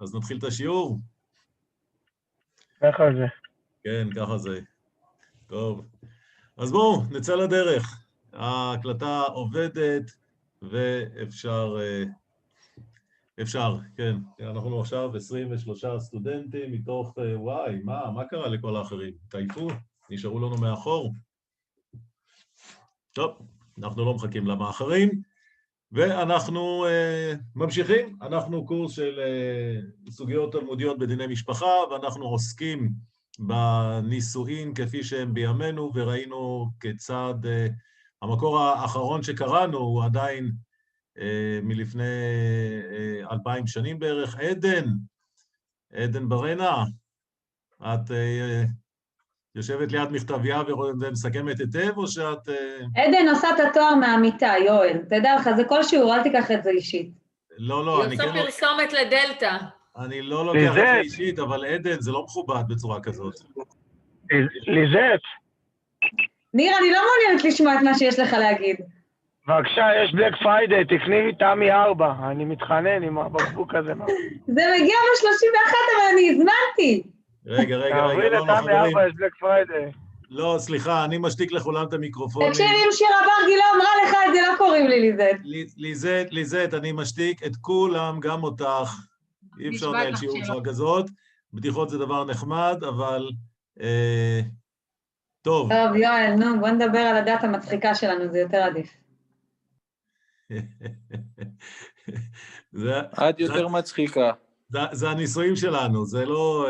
אז נתחיל את השיעור. ככה זה. כן, ככה זה. טוב. אז בואו, נצא לדרך. ההקלטה עובדת, ואפשר, כן. אנחנו עכשיו 23 סטודנטים מתוך, וואי, מה קרה לכל האחרים? התעייפו? נשארו לנו מאחור? טוב, אנחנו לא מחכים למאחרים, ואנחנו ממשיכים. אנחנו קורס של סוגיות תלמודיות בדיני משפחה, ואנחנו עוסקים בנישואין כפי שהם בימינו, וראינו כיצד המקור האחרון שקראנו הוא עדיין מלפני 2000 שנים בערך. עדן ברנה, את יושבת ליד מכתביה ומסכמת היטב, או שאת... עדן עושה את התואר מהמיטה, יואל. תדע לך, זה כל שיעור, אל תיקח את זה אישית. לא, אני כן... היא עושה פרסומת לדלטה. אני לא לוקח את זה אישית, אבל עדן, זה לא מכובד בצורה כזאת. ליזט. ניר, אני לא מעוניינת לשמוע את מה שיש לך להגיד. בבקשה, יש בלק פריידי, תקני לי תמי 4. אני מתחנן עם הבקבוק הזה. זה מגיע ב-31, אבל אני הזמנתי. רגע, תעברי לתמי 4, יש בלק פריידי. לא, סליחה, אני משתיק לכולם את המיקרופונים. תקשיב, אם שירה ברגי לא אמרה לך את זה, לא קוראים לי ליזט, אני משתיק את כולם, גם אותך. אי אפשר לנהל שיעור בצורה כזאת. בדיחות זה דבר נחמד, אבל... טוב. טוב, יואל, נו, בוא נדבר על הדת המצחיקה שלנו, זה יותר עדיף. את יותר מצחיקה. זה הניסויים שלנו, זה לא...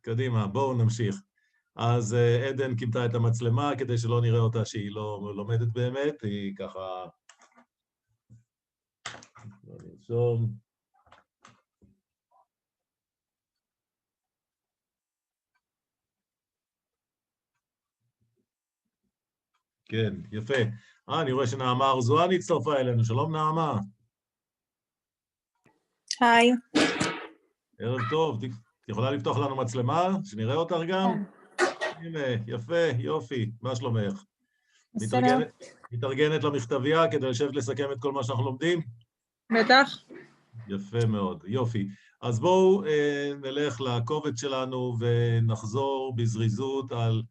קדימה, בואו נמשיך. אז עדן קימתה את המצלמה כדי שלא נראה אותה שהיא לא לומדת באמת, היא ככה... נרשום. כן, יפה. אני רואה שנעמה ארזואן הצטרפה אלינו. שלום, נעמה. היי. ערב טוב. את יכולה לפתוח לנו מצלמה, שנראה אותך גם? הנה, יפה, יופי. מה שלומך? מתארגנת למכתביה כדי לשבת לסכם את כל מה שאנחנו לומדים? בטח. יפה מאוד, יופי. אז בואו נלך לקובץ שלנו ונחזור בזריזות על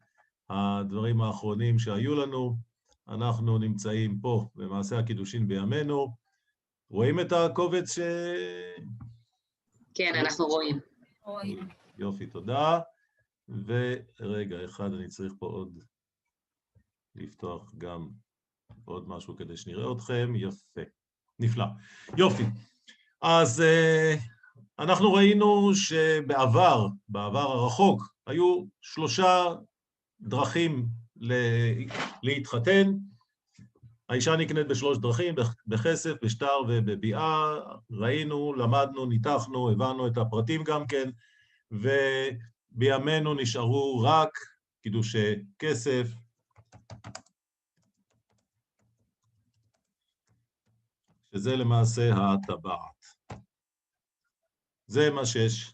הדברים האחרונים שהיו לנו. אנחנו נמצאים פה במעשה הקידושין בימינו. רואים את הקובץ כן, אנחנו רואים. יופי, תודה. ורגע, אחד, אני צריך פה עוד לפתוח גם עוד משהו כדי שנראה אתכם. יפה, נפלא. יופי. אז אנחנו ראינו שבעבר הרחוק, היו 3 דרכים להתחתן. האישה נקנית ב3 דרכים, בכסף, בשטר ובביאה. ראינו, למדנו, ניתחנו, הבנו את הפרטים גם כן, ובימינו נשארו רק קידושי כסף. שזה למעשה הטבעת. זה מה שיש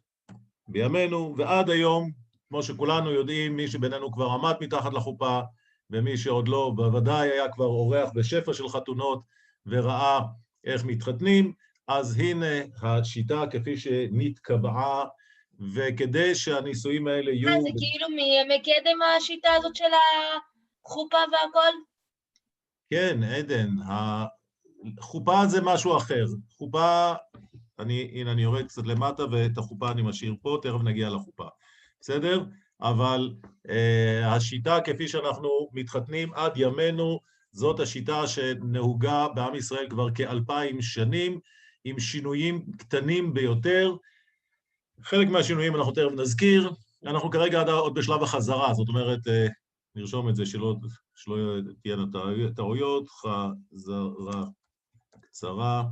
בימינו, ועד היום, כמו שכולנו יודעים, מי שבינינו כבר עמד מתחת לחופה, ומי שעוד לא, בוודאי היה כבר אורח בשפע של חתונות, וראה איך מתחתנים, אז הנה השיטה כפי שנתקבעה, וכדי שהנישואים האלה יהיו... זה כאילו מקדם השיטה הזאת של החופה והכל? כן, עדן, חופה זה משהו אחר. חופה, הנה אני יורד קצת למטה, ואת החופה אני משאיר פה, תכף נגיע לחופה. בסדר? אבל השיטה כפי שאנחנו מתחתנים עד ימינו, זאת השיטה שנהוגה בעם ישראל כבר כ2000 שנים, עם שינויים קטנים ביותר. חלק מהשינויים אנחנו תכף נזכיר. אנחנו כרגע עוד בשלב החזרה, זאת אומרת, נרשום את זה שלא תהיינה טעויות, חזרה קצרה.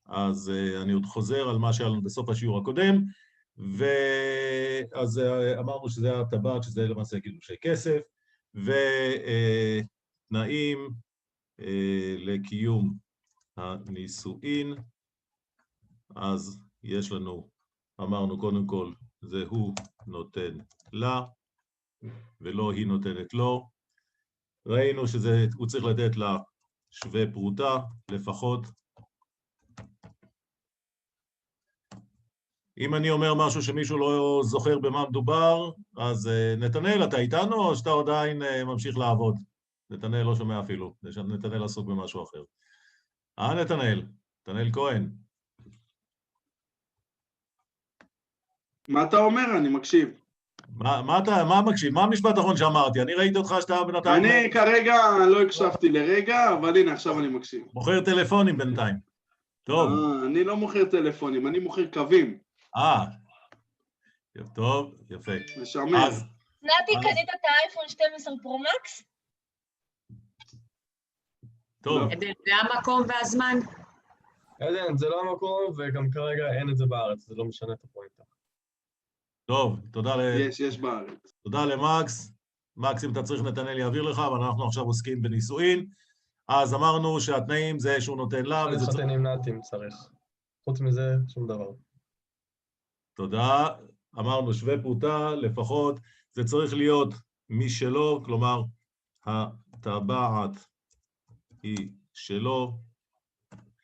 אז אני עוד חוזר על מה שהיה לנו בסוף השיעור הקודם, ואז אמרנו שזה הטבעת, שזה למעשה קידושי כסף, ותנאים לקיום הנישואין. אז יש לנו, אמרנו קודם כל, זה הוא נותן לה, ולא היא נותנת לו. ראינו שהוא צריך לתת לה שווה פרוטה, לפחות. אם אני אומר משהו שמישהו לא זוכר במה מדובר, אז נתנאל, אתה איתנו או שאתה עדיין ממשיך לעבוד? נתנאל לא שומע אפילו, נתנאל עסוק במשהו אחר. נתנאל, נתנאל כהן. מה אתה אומר? אני מקשיב. מה מקשיב? מה המשפט האחרון שאמרתי? אני ראיתי אותך שאתה בינתיים... אני כרגע לא הקשבתי לרגע, אבל הנה, עכשיו אני מקשיב. מוכר טלפונים בינתיים. טוב. אני לא מוכר טלפונים, אני מוכר קווים. טוב, יפה. משמר. נתי, קנית את האייפון 12 פרו-מקס? טוב. עדן, זה המקום והזמן? עדן, זה לא המקום, וגם כרגע אין את זה בארץ, זה לא משנה את הפואנטה. טוב, יש בארץ. תודה למקס. מקס, אם אתה צריך נתנאל יעביר לך, אבל אנחנו עכשיו עוסקים בנישואין. אז אמרנו שהתנאים זה שהוא נותן לה... להתחתן עם נתי אם צריך. חוץ מזה, שום דבר. תודה. אמרנו שווה פרוטה, לפחות. זה צריך להיות משלו, כלומר, הטבעת היא שלו,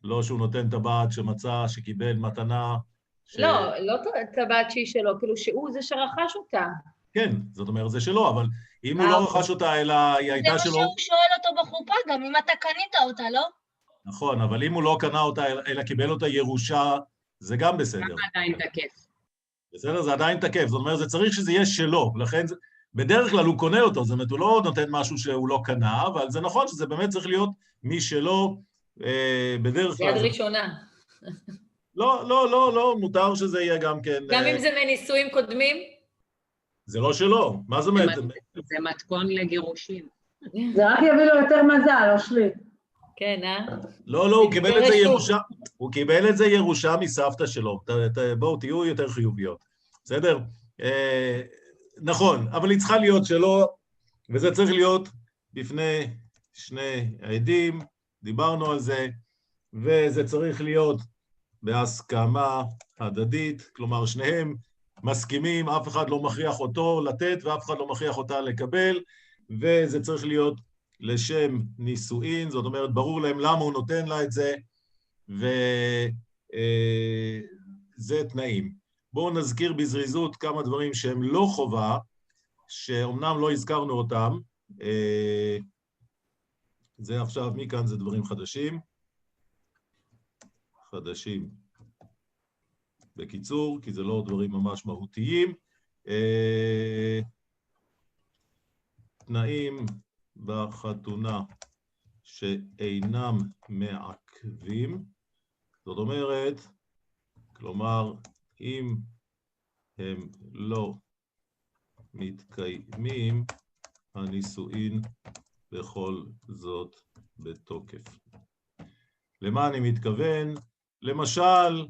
לא שהוא נותן טבעת שמצא, שקיבל מתנה. לא טבעת שהיא שלו, כאילו שהוא זה שרכש אותה. כן, זאת אומרת, זה שלו, אבל אם הוא לא רכש אותה, אלא היא הייתה שלו... זה מה שהוא שואל אותו בחופה, גם אם אתה קנית אותה, לא? נכון, אבל אם הוא לא קנה אותה, אלא קיבל אותה ירושה, זה גם בסדר. זה עדיין תקף. בסדר, זה עדיין תקף, זאת אומרת, זה צריך שזה יהיה שלו, לכן בדרך כלל הוא קונה אותו, זאת אומרת, הוא לא נותן משהו שהוא לא קנה, אבל זה נכון שזה באמת צריך להיות מי שלו, בדרך כלל... יד ראשונה. לא, מותר שזה יהיה גם כן... גם אם זה מנישואים קודמים? זה לא שלו, מה זאת אומרת? זה מתכון לגירושים. זה רק יביא לו יותר מזל, אושרי. כן, לא, הוא קיבל את זה ירושה מסבתא שלו. בואו, תהיו יותר חיוביות. בסדר? נכון, אבל היא צריכה להיות שלו, וזה צריך להיות בפני שני העדים, דיברנו על זה, וזה צריך להיות בהסכמה הדדית, כלומר שניהם מסכימים, אף אחד לא מכריח אותו לתת, ואף אחד לא מכריח אותה לקבל, וזה צריך להיות לשם נישואין, זאת אומרת, ברור להם למה הוא נותן לה את זה, וזה תנאים. בואו נזכיר בזריזות כמה דברים שהם לא חובה, שאומנם לא הזכרנו אותם, זה עכשיו, מכאן זה דברים חדשים. בקיצור, כי זה לא דברים ממש מהותיים. תנאים בחתונה שאינם מעכבים, זאת אומרת, כלומר, אם הם לא מתקיימים, הנישואין בכל זאת בתוקף. למה אני מתכוון? למשל,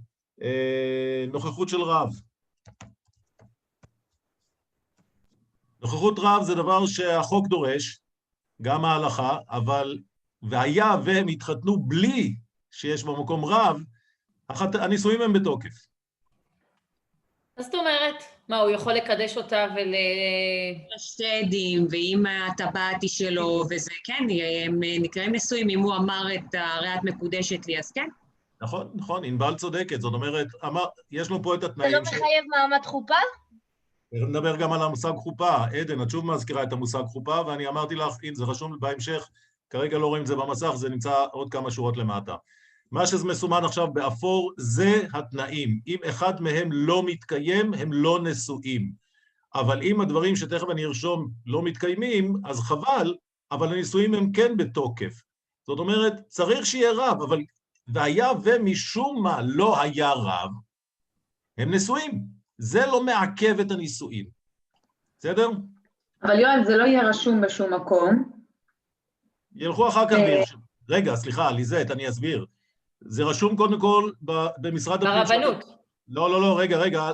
נוכחות של רב. נוכחות רב זה דבר שהחוק דורש, גם ההלכה, אבל, והיה והם התחתנו בלי שיש במקום רב, הנישואים הם בתוקף. אז זאת אומרת, מה, הוא יכול לקדש אותה שתי עדים, ואם הטבעת היא שלו, וזה כן, הם נקראים נשואים, אם הוא אמר את הרי את מקודשת לי, אז כן. נכון, ענבל צודקת, זאת אומרת, יש לנו פה את התנאים... זה לא מחייב מעמד חופה? נדבר גם על המושג חופה. עדן, את שוב מזכירה את המושג חופה, ואני אמרתי לך, אם זה רשום בהמשך, כרגע לא רואים את זה במסך, זה נמצא עוד כמה שורות למטה. מה שזה מסומן עכשיו באפור, זה התנאים. אם אחד מהם לא מתקיים, הם לא נשואים. אבל אם הדברים שתכף אני ארשום לא מתקיימים, אז חבל, אבל הנישואים הם כן בתוקף. זאת אומרת, צריך שיהיה רב, אבל והיה ומשום מה לא היה רב, הם נשואים. זה לא מעכב את הנישואים. בסדר? אבל יואל, זה לא יהיה רשום בשום מקום. ילכו אחר כך רגע, סליחה, ליזט, אני אסביר. זה רשום קודם כל במשרד הפנים. ברבנות. לא, רגע.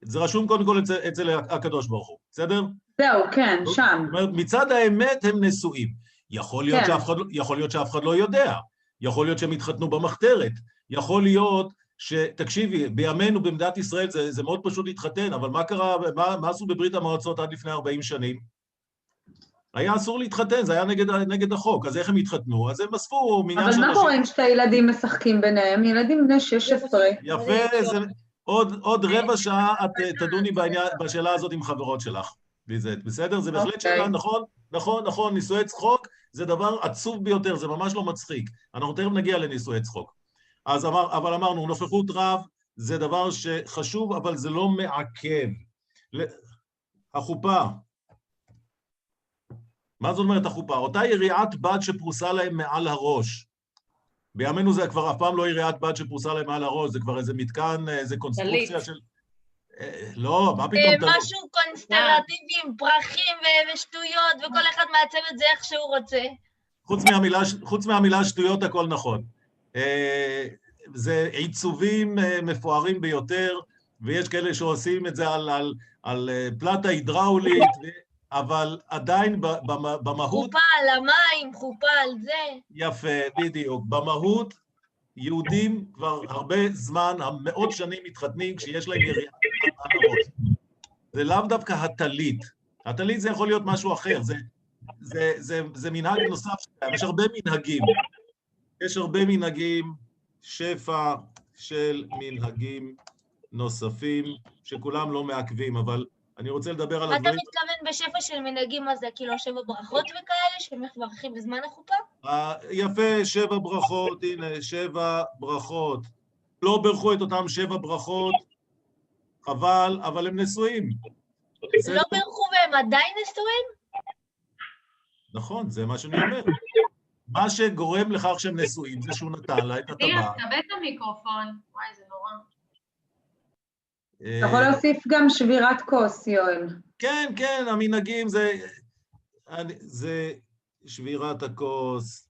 זה רשום קודם כל אצל הקדוש ברוך הוא, בסדר? זהו, כן, שם. זאת אומרת, מצד האמת הם נשואים. יכול להיות שאף אחד לא יודע. יכול להיות שהם התחתנו במחתרת. יכול להיות שתקשיבי, בימינו במדינת ישראל זה מאוד פשוט להתחתן, אבל מה קרה, מה עשו בברית המועצות עד לפני 40 שנים? היה אסור להתחתן, זה היה נגד החוק, אז איך הם התחתנו? אז הם אספו מניין של... אבל מה קורה אם שתי ילדים משחקים ביניהם? ילדים בני 16. יפה, עוד רבע שעה את תדוני בשאלה הזאת עם חברות שלך, ליזט, בסדר? זה בהחלט שאלה, נכון, נישואי צחוק זה דבר עצוב ביותר, זה ממש לא מצחיק. אנחנו תכף נגיע לנישואי צחוק. אבל אמרנו, נוכחות רב זה דבר שחשוב, אבל זה לא מעכב. החופה, מה זאת אומרת החופה? אותה יריעת בד שפרוסה להם מעל הראש. בימינו זה כבר אף פעם לא יריעת בד שפרוסה להם מעל הראש, זה כבר איזה מתקן, איזה קונסטרוקציה של... לא, מה פתאום... משהו קונסטרלטיבי עם פרחים ושטויות, וכל אחד מעצב את זה איך שהוא רוצה. חוץ מהמילה שטויות הכל נכון. זה עיצובים מפוארים ביותר, ויש כאלה שעושים את זה על פלטה הידראולית, אבל עדיין במהות... חופה על המים, חופה על זה. יפה, בדיוק. במהות, יהודים כבר הרבה זמן, מאות שנים מתחתנים כשיש להם יריעה על הראש. זה לאו דווקא הטלית. הטלית זה יכול להיות משהו אחר, זה מנהג נוסף, יש הרבה מנהגים. יש הרבה מנהגים, שפע של מנהגים נוספים, שכולם לא מעכבים, אבל אני רוצה לדבר על הדברים... אתה מתכוון בשפע של מנהגים, אז זה כאילו 7 ברכות וכאלה, שמברכים בזמן החופה? יפה, 7 ברכות, הנה, 7 ברכות. לא ברכו את אותם 7 ברכות, אבל הם נשואים. לא ברכו והם עדיין נשואים? נכון, זה מה שאני אומר. מה שגורם לכך שהם נשואים זה שהוא נתן לה את הטבעת. תכבה את המיקרופון, וואי, זה נורא. אתה יכול להוסיף גם שבירת כוס, יואל. כן, המנהגים זה שבירת הכוס,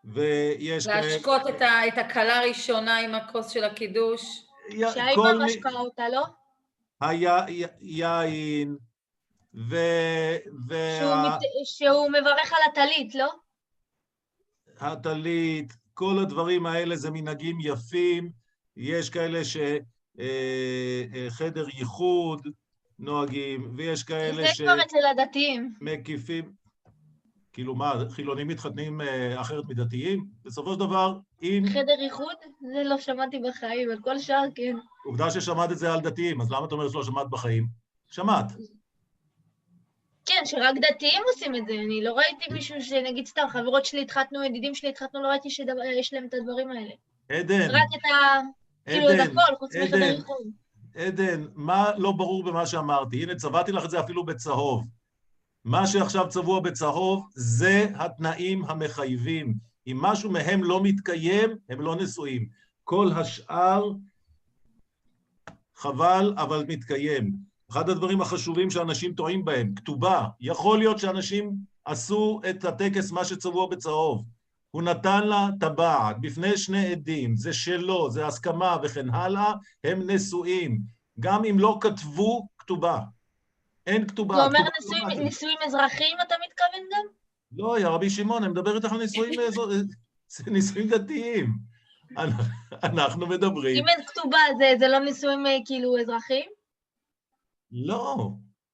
ויש... להשקות את הכלה הראשונה עם הכוס של הקידוש. שהאימא משקה אותה, לא? היין, שהוא מברך על הטלית, לא? הטלית, כל הדברים האלה זה מנהגים יפים, יש כאלה שחדר ייחוד נוהגים, ויש כאלה זה כבר אצל הדתיים. מקיפים, כאילו מה, חילונים מתחתנים אחרת מדתיים? בסופו של דבר, אם... חדר ייחוד? זה לא שמעתי בחיים, על כל שאר כן. עובדה ששמעת את זה על דתיים, אז למה את אומרת שלא שמעת בחיים? שמעת. כן, שרק דתיים עושים את זה, אני לא ראיתי מישהו שנגיד סתם, חברות שלי התחתנו, ידידים שלי התחתנו, לא ראיתי שיש להם את הדברים האלה. עדן. רק את כאילו את הכל, חוץ מחדר ייחוד. עדן, מה לא ברור במה שאמרתי? הנה, צבעתי לך את זה אפילו בצהוב. מה שעכשיו צבוע בצהוב, זה התנאים המחייבים. אם משהו מהם לא מתקיים, הם לא נשואים. כל השאר, חבל, אבל מתקיים. אחד הדברים החשובים שאנשים טועים בהם, כתובה. יכול להיות שאנשים עשו את הטקס מה שצבוע בצהוב. הוא נתן לה טבעת בפני 2 עדים, זה שלו, זה הסכמה וכן הלאה, הם נשואים. גם אם לא כתבו כתובה. אין כתובה. זה אומר נישואים אזרחיים, אתה מתכוון גם? לא, יא רבי שמעון, אני מדבר איתך על נישואים דתיים. אנחנו מדברים... אם אין כתובה, זה לא נישואים כאילו אזרחיים? לא.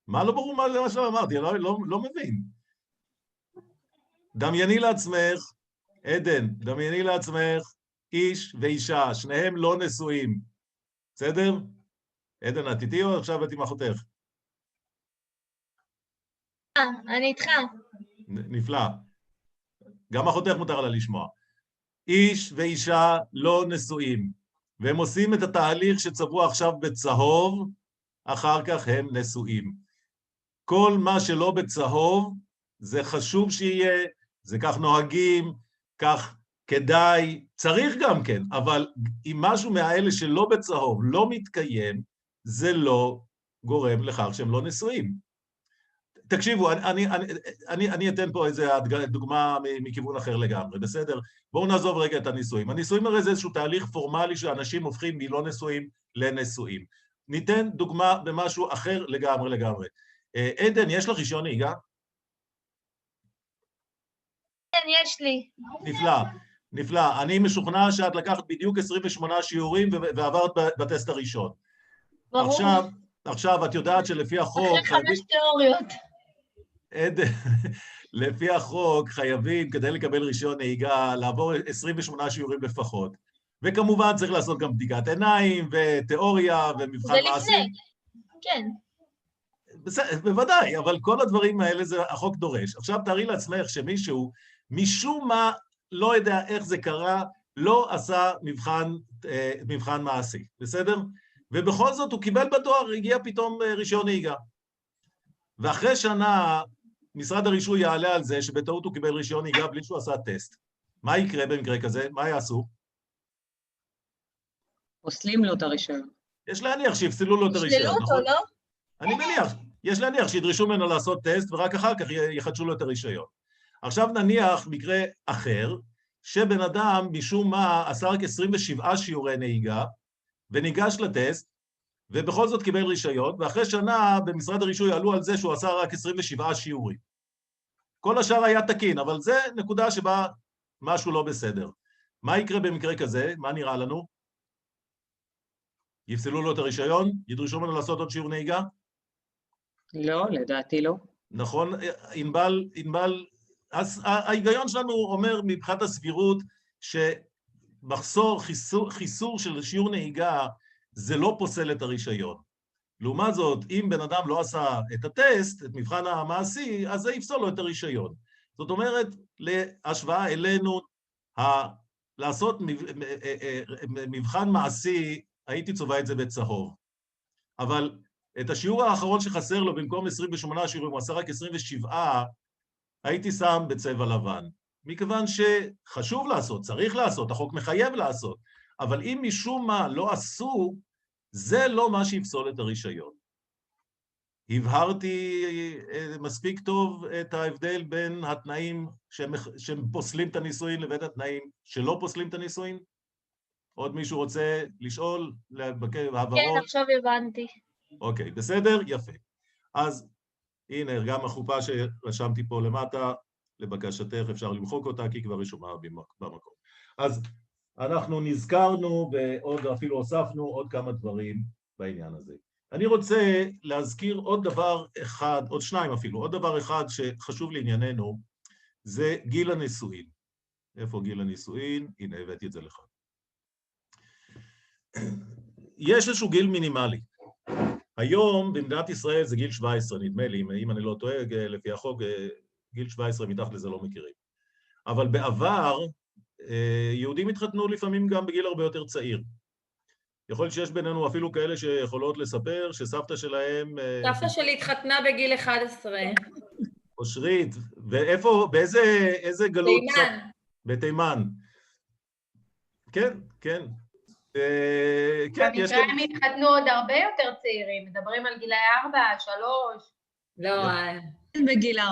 מה לא ברור מה זה מה שאמרתי? אני לא מבין. דמייני לעצמך, עדן, דמייני לעצמך, איש ואישה, שניהם לא נשואים. בסדר? עדן, את איתי או עכשיו את עם אחותך? אני איתך. נפלא. גם אחותך מותר לה לשמוע. איש ואישה לא נשואים, והם עושים את התהליך שצבוע עכשיו בצהוב, אחר כך הם נשואים. כל מה שלא בצהוב, זה חשוב שיהיה, זה כך נוהגים, כך כדאי, צריך גם כן, אבל אם משהו מהאלה שלא בצהוב לא מתקיים, זה לא גורם לכך שהם לא נשואים. תקשיבו, אני אתן פה איזו דוגמה מכיוון אחר לגמרי, בסדר? בואו נעזוב רגע את הנישואים. הנישואים הרי זה איזשהו תהליך פורמלי שאנשים הופכים מלא נשואים לנשואים. ניתן דוגמה במשהו אחר לגמרי. עדן, יש לך רישיון נהיגה? כן, יש לי. נפלא. אני משוכנע שאת לקחת בדיוק 28 שיעורים ועברת בטסט הראשון. ברור. עכשיו, את יודעת שלפי החוק... אחרי 5 תיאוריות. לפי החוק חייבים, כדי לקבל רישיון נהיגה, לעבור 28 שיעורים לפחות. וכמובן צריך לעשות גם בדיקת עיניים, ותיאוריה, ומבחן מעשי. זה לפני, כן. בוודאי, אבל כל הדברים האלה זה החוק דורש. עכשיו תארי לעצמך שמישהו, משום מה, לא יודע איך זה קרה, לא עשה מבחן מעשי, בסדר? ובכל זאת הוא קיבל בדואר, הגיע פתאום רישיון נהיגה. ואחרי שנה, משרד הרישוי יעלה על זה שבטעות הוא קיבל רישיון נהיגה בלי שהוא עשה טסט. מה יקרה במקרה כזה? מה יעשו? פוסלים לו את הרישיון. יש להניח שיפסלו לו את הרישיון, ישללו נכון? אותו, לא? אני מניח, יש להניח שידרשו ממנו לעשות טסט, ורק אחר כך יחדשו לו את הרישיון. עכשיו נניח מקרה אחר, שבן אדם משום מה עשה רק 27 שיעורי נהיגה, וניגש לטסט, ובכל זאת קיבל רישיון, ואחרי שנה במשרד הרישוי עלו על זה שהוא עשה רק 27 שיעורים. כל השאר היה תקין, אבל זה נקודה שבה משהו לא בסדר. מה יקרה במקרה כזה? מה נראה לנו? יפסלו לו את הרישיון? ידרשו ממנו לעשות עוד שיעור נהיגה? לא, לדעתי לא. נכון, ענבל, אז ההיגיון שלנו אומר מבחינת הסבירות שמחסור, חיסור של שיעור נהיגה זה לא פוסל את הרישיון. לעומת זאת, אם בן אדם לא עשה את הטסט, את מבחן המעשי, אז זה יפסול לו את הרישיון. זאת אומרת, להשוואה אלינו, לעשות מבחן מעשי, הייתי צובע את זה בצהוב. אבל את השיעור האחרון שחסר לו, במקום 28 שיעורים, הוא עשה רק 27, הייתי שם בצבע לבן. מכיוון שחשוב לעשות, צריך לעשות, החוק מחייב לעשות, אבל אם משום מה לא עשו, זה לא מה שיפסול את הרישיון. הבהרתי מספיק טוב את ההבדל בין התנאים שהם פוסלים את הנישואין לבין התנאים שלא פוסלים את הנישואין? עוד מישהו רוצה לשאול, הבהרות? כן, עכשיו הבנתי. אוקיי, בסדר? יפה. אז הנה, גם החופה שרשמתי פה למטה, לבקשתך אפשר למחוק אותה, כי כבר רשומה במקום. אז אנחנו נזכרנו, ועוד אפילו הוספנו עוד כמה דברים בעניין הזה. אני רוצה להזכיר עוד דבר אחד, עוד שניים אפילו, עוד דבר אחד שחשוב לענייננו, זה גיל הנישואין. איפה גיל הנישואין? הנה, הבאתי את זה לך. יש איזשהו גיל מינימלי. היום במדינת ישראל זה גיל 17, נדמה לי, אם אני לא טועה, לפי החוק, גיל 17 מתחת לזה לא מכירים. אבל בעבר, יהודים התחתנו לפעמים גם בגיל הרבה יותר צעיר. יכול להיות שיש בינינו אפילו כאלה שיכולות לספר שסבתא שלהם... סבתא שלי התחתנה בגיל 11. אושרית, ואיפה, באיזה גלות? תימן. בתימן. כן, כן. כן, יש במקרה הם התחתנו עוד הרבה יותר צעירים, מדברים על גילי 4, 3. לא, בגיל 4-3.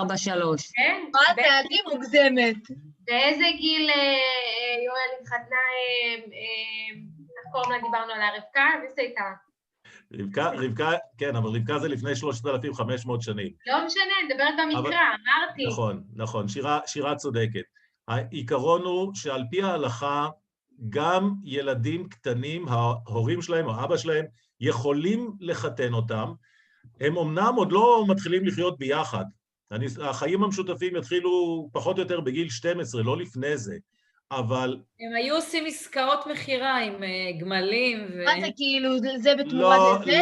כן? מה תעדי מוגזמת? באיזה גיל יואל התחתנה, איך קוראים לה, דיברנו עליה, רבקה? מי זה הייתה? רבקה, כן, אבל רבקה זה לפני 3,500 שנים. לא משנה, נדברת במקרא, אמרתי. נכון, נכון, שירה צודקת. העיקרון הוא שעל פי ההלכה, גם ילדים קטנים, ההורים שלהם או אבא שלהם, יכולים לחתן אותם. הם אמנם עוד לא מתחילים לחיות ביחד. החיים המשותפים יתחילו פחות או יותר בגיל 12, לא לפני זה, אבל... הם היו עושים עסקאות מחירה עם גמלים ו... מה זה כאילו, זה בתמורה לזה?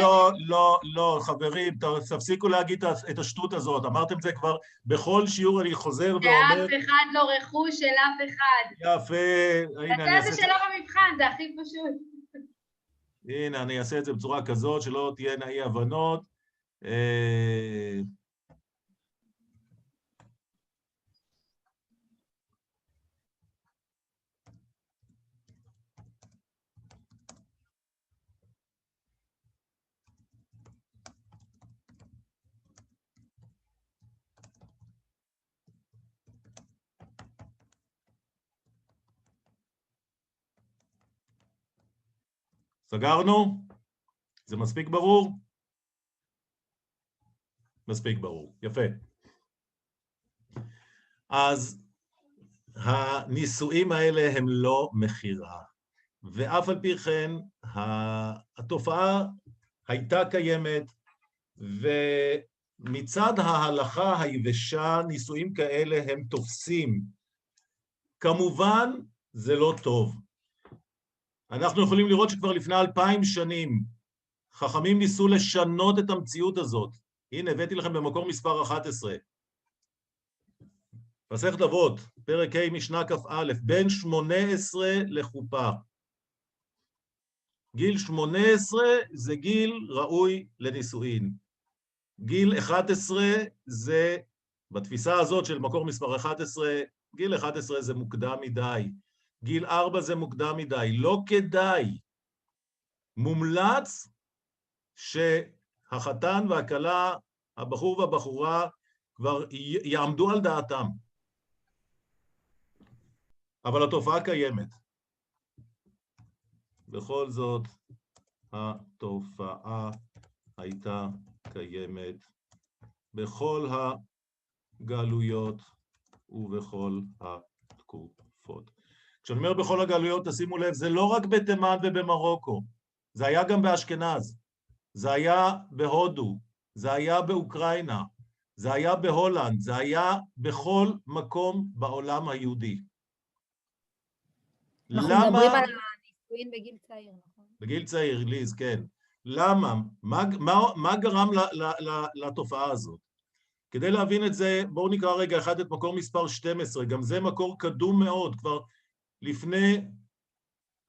לא, חברים, תפסיקו להגיד את השטות הזאת, אמרתם זה כבר בכל שיעור, אני חוזר ואומר... ואף אחד לא רכוש של אף אחד. יפה, הנה אני אעשה... זה שלא במבחן, זה הכי פשוט. הנה, אני אעשה את זה בצורה כזאת, שלא תהיינה אי הבנות. סגרנו? זה מספיק ברור? מספיק ברור, יפה. אז הנישואים האלה הם לא מחירה, ואף על פי כן התופעה הייתה קיימת, ומצד ההלכה היבשה נישואים כאלה הם תופסים. כמובן זה לא טוב. אנחנו יכולים לראות שכבר לפני 2000 שנים, חכמים ניסו לשנות את המציאות הזאת. הנה, הבאתי לכם במקור מספר 11. מסכת אבות, פרק ה' משנה כ"א, בין 18 לחופה. גיל 18 זה גיל ראוי לנישואין. גיל 11 זה, בתפיסה הזאת של מקור מספר 11, גיל 11 זה מוקדם מדי. גיל 4 זה מוקדם מדי. לא כדאי. מומלץ שהחתן והכלה, הבחור והבחורה, כבר יעמדו על דעתם. אבל התופעה קיימת. בכל זאת, התופעה הייתה קיימת בכל הגלויות ובכל התקופות. כשאני אומר בכל הגלויות, תשימו לב, זה לא רק בתימן ובמרוקו, זה היה גם באשכנז, זה היה בהודו, זה היה באוקראינה, זה היה בהולנד, זה היה בכל מקום בעולם היהודי. אנחנו מדברים על הנישואין בגיל צעיר, נכון? בגיל צעיר, ליז, כן. למה? מה גרם לתופעה הזאת? כדי להבין את זה, בואו נקרא רגע אחד את מקור מספר 12, גם זה מקור קדום מאוד, כבר לפני,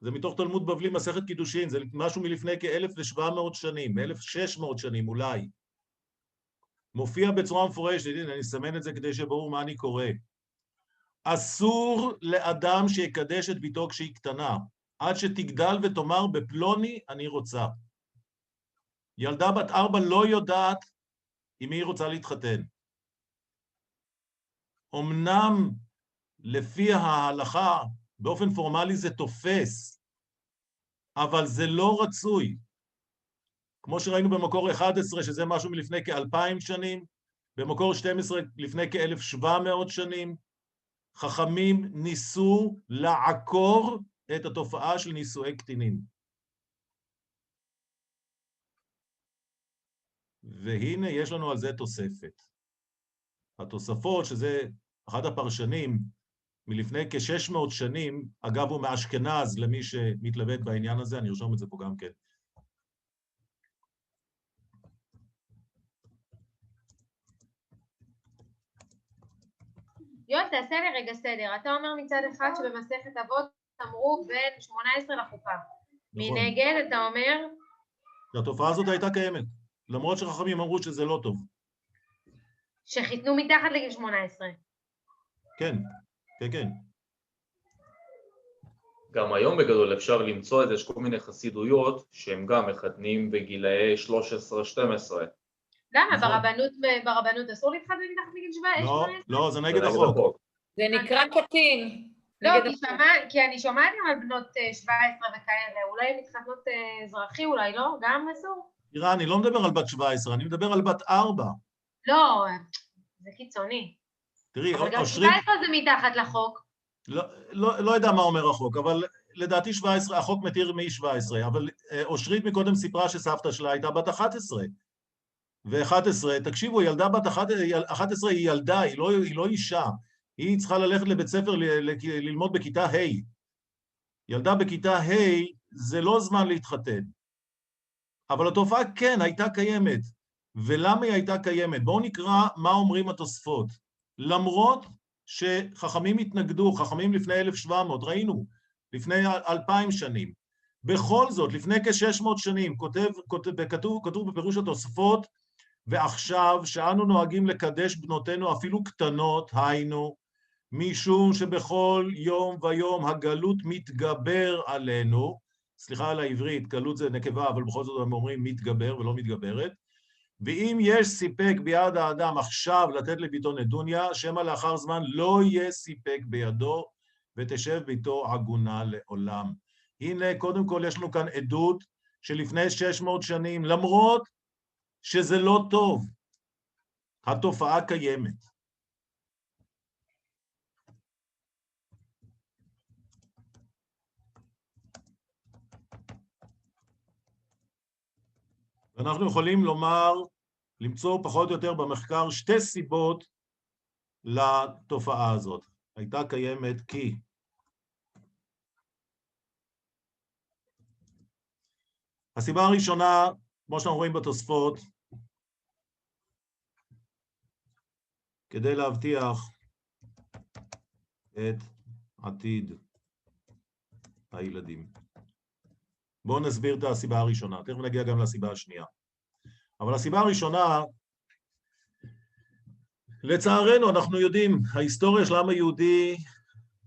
זה מתוך תלמוד בבלי מסכת קידושין, זה משהו מלפני כ-1700 שנים, 1600 שנים אולי. מופיע בצורה מפורשת, הנה, אני אסמן את זה כדי שברור מה אני קורא. אסור לאדם שיקדש את ביתו כשהיא קטנה, עד שתגדל ותאמר בפלוני אני רוצה. ילדה בת 4 לא יודעת עם מי היא רוצה להתחתן. אמנם לפי ההלכה, באופן פורמלי זה תופס, אבל זה לא רצוי. כמו שראינו במקור 11, שזה משהו מלפני כ-2000 שנים, במקור 12 לפני כ-1700 שנים, חכמים ניסו לעקור את התופעה של נישואי קטינים. והנה יש לנו על זה תוספת. התוספות, שזה אחד הפרשנים מלפני כ-600 שנים, אגב הוא מאשכנז למי שמתלבט בעניין הזה, אני ארשום את זה פה גם כן. יואל, תעשה לי רגע סדר. אתה אומר מצד אחד שבמסכת אבות אמרו בין 18 לחופה. נכון. מנגד אתה אומר? שהתופעה הזאת הייתה קיימת, למרות שחכמים אמרו שזה לא טוב. שחיתנו מתחת לגיל 18. כן, כן, כן. גם היום בגדול אפשר למצוא את זה, יש כל מיני חסידויות שהם גם מחתנים בגילאי 13-12. למה? ברבנות אסור להתחתן מתחת לגיל 17? לא, זה נגד החוק. זה נקרא קטין. לא, כי אני שומעת על בנות 17 וכאלה, אולי מתחתנות אזרחי, אולי לא? גם אסור? תראה, אני לא מדבר על בת 17, אני מדבר על בת 4. לא, זה קיצוני. תראי, אבל גם אושרית... 17 זה מתחת לחוק. לא יודע מה אומר החוק, אבל לדעתי 17, החוק מתיר מ-17, אבל אושרית מקודם סיפרה שסבתא שלה הייתה בת 11. ו-11, תקשיבו, ילדה בת 11 היא ילדה, היא לא אישה. היא צריכה ללכת לבית ספר ללמוד בכיתה ה'. ילדה בכיתה ה' זה לא זמן להתחתן. אבל התופעה כן הייתה קיימת. ולמה היא הייתה קיימת? בואו נקרא מה אומרים התוספות. למרות שחכמים התנגדו, חכמים לפני 1700, ראינו, לפני 2000 שנים. בכל זאת, לפני כ-600 שנים, כתוב בפירוש התוספות, ועכשיו שאנו נוהגים לקדש בנותינו אפילו קטנות, היינו, משום שבכל יום ויום הגלות מתגבר עלינו, סליחה על העברית, גלות זה נקבה, אבל בכל זאת הם אומרים מתגבר ולא מתגברת, ואם יש סיפק ביד האדם עכשיו לתת לביתו נדוניה, שמא לאחר זמן לא יהיה סיפק בידו, ותשב ביתו עגונה לעולם. הנה, קודם כל יש לנו כאן עדות שלפני 600 שנים, למרות שזה לא טוב, התופעה קיימת. ואנחנו יכולים לומר, למצוא פחות או יותר במחקר שתי סיבות לתופעה הזאת. הייתה קיימת כי הסיבה הראשונה, כמו שאנחנו רואים בתוספות, כדי להבטיח את עתיד הילדים. בואו נסביר את הסיבה הראשונה, תכף נגיע גם לסיבה השנייה. אבל הסיבה הראשונה, לצערנו אנחנו יודעים, ההיסטוריה של העם היהודי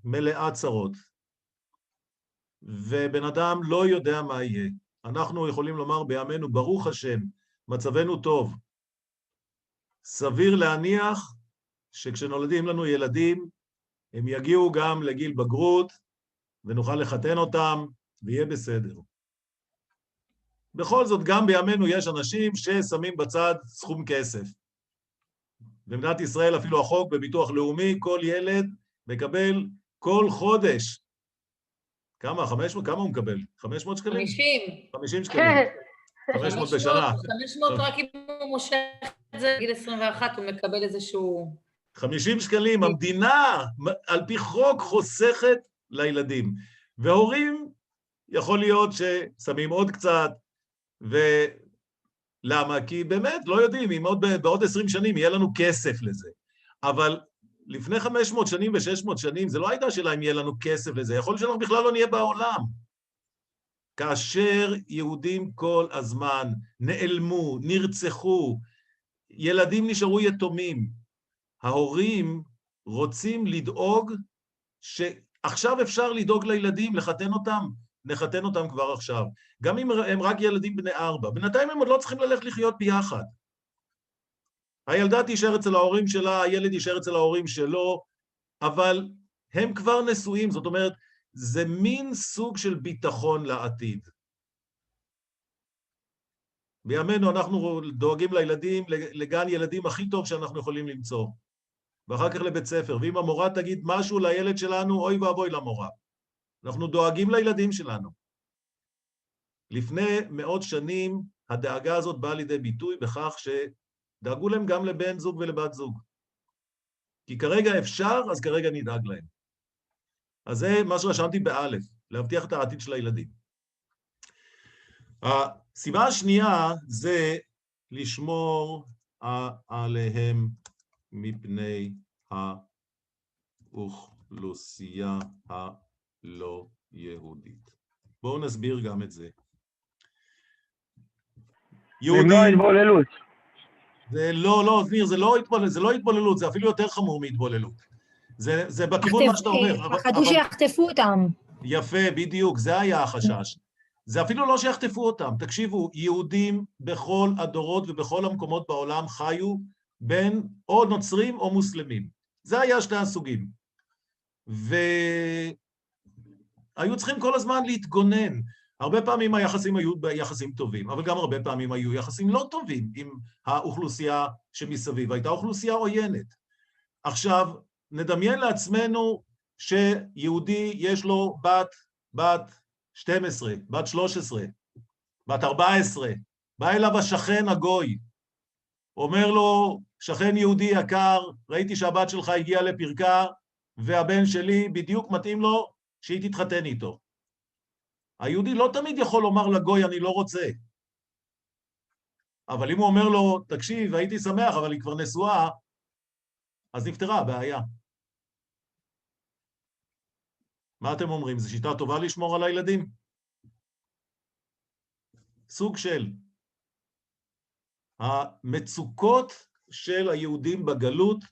מלאה צרות, ובן אדם לא יודע מה יהיה. אנחנו יכולים לומר בימינו, ברוך השם, מצבנו טוב. סביר להניח שכשנולדים לנו ילדים, הם יגיעו גם לגיל בגרות, ונוכל לחתן אותם, ויהיה בסדר. בכל זאת, גם בימינו יש אנשים ששמים בצד סכום כסף. במדינת ישראל אפילו החוק בביטוח לאומי, כל ילד מקבל כל חודש. כמה? 500? כמה הוא מקבל? 500 שקלים? 50. 50 שקלים. 500 בשנה. 500 רק אם הוא מושך את זה בגיל 21, הוא מקבל איזשהו... 50 שקלים, המדינה על פי חוק חוסכת לילדים. וההורים יכול להיות ששמים עוד קצת, ולמה? כי באמת לא יודעים, אם בעוד 20 שנים יהיה לנו כסף לזה. אבל לפני 500 שנים ו600 שנים, זה לא הייתה שאלה אם יהיה לנו כסף לזה, יכול להיות שאנחנו בכלל לא נהיה בעולם. כאשר יהודים כל הזמן נעלמו, נרצחו, ילדים נשארו יתומים, ההורים רוצים לדאוג שעכשיו אפשר לדאוג לילדים, לחתן אותם, נחתן אותם כבר עכשיו. גם אם הם רק ילדים בני 4, בינתיים הם עוד לא צריכים ללכת לחיות ביחד. הילדה תישאר אצל ההורים שלה, הילד יישאר אצל ההורים שלו, אבל הם כבר נשואים, זאת אומרת, זה מין סוג של ביטחון לעתיד. בימינו אנחנו דואגים לילדים, לגן ילדים הכי טוב שאנחנו יכולים למצוא, ואחר כך לבית ספר, ואם המורה תגיד משהו לילד שלנו, אוי ואבוי למורה. אנחנו דואגים לילדים שלנו. לפני מאות שנים, הדאגה הזאת באה לידי ביטוי בכך שדאגו להם גם לבן זוג ולבת זוג. כי כרגע אפשר, אז כרגע נדאג להם. אז זה מה שרשמתי באלף, להבטיח את העתיד של הילדים. הסיבה השנייה זה לשמור עליהם מפני האוכלוסייה הלא יהודית. בואו נסביר גם את זה. למנוע התבוללות. זה לא, ניר, זה לא התבוללות, זה אפילו יותר חמור מהתבוללות. זה בכיוון מה שאתה אומר. פחדו שיחטפו אותם. יפה, בדיוק, זה היה החשש. זה אפילו לא שיחטפו אותם. תקשיבו, יהודים בכל הדורות ובכל המקומות בעולם חיו בין או נוצרים או מוסלמים. זה היה שתי הסוגים. והיו צריכים כל הזמן להתגונן. הרבה פעמים היחסים היו יחסים טובים, אבל גם הרבה פעמים היו יחסים לא טובים עם האוכלוסייה שמסביב. הייתה אוכלוסייה עוינת. עכשיו, נדמיין לעצמנו שיהודי יש לו בת 12, בת 13, בת 14, בא אליו השכן הגוי, אומר לו, שכן יהודי יקר, ראיתי שהבת שלך הגיעה לפרקה, והבן שלי בדיוק מתאים לו שהיא תתחתן איתו. היהודי לא תמיד יכול לומר לגוי, אני לא רוצה. אבל אם הוא אומר לו, תקשיב, הייתי שמח, אבל היא כבר נשואה, אז נפתרה הבעיה. מה אתם אומרים? זו שיטה טובה לשמור על הילדים? סוג של. המצוקות של היהודים בגלות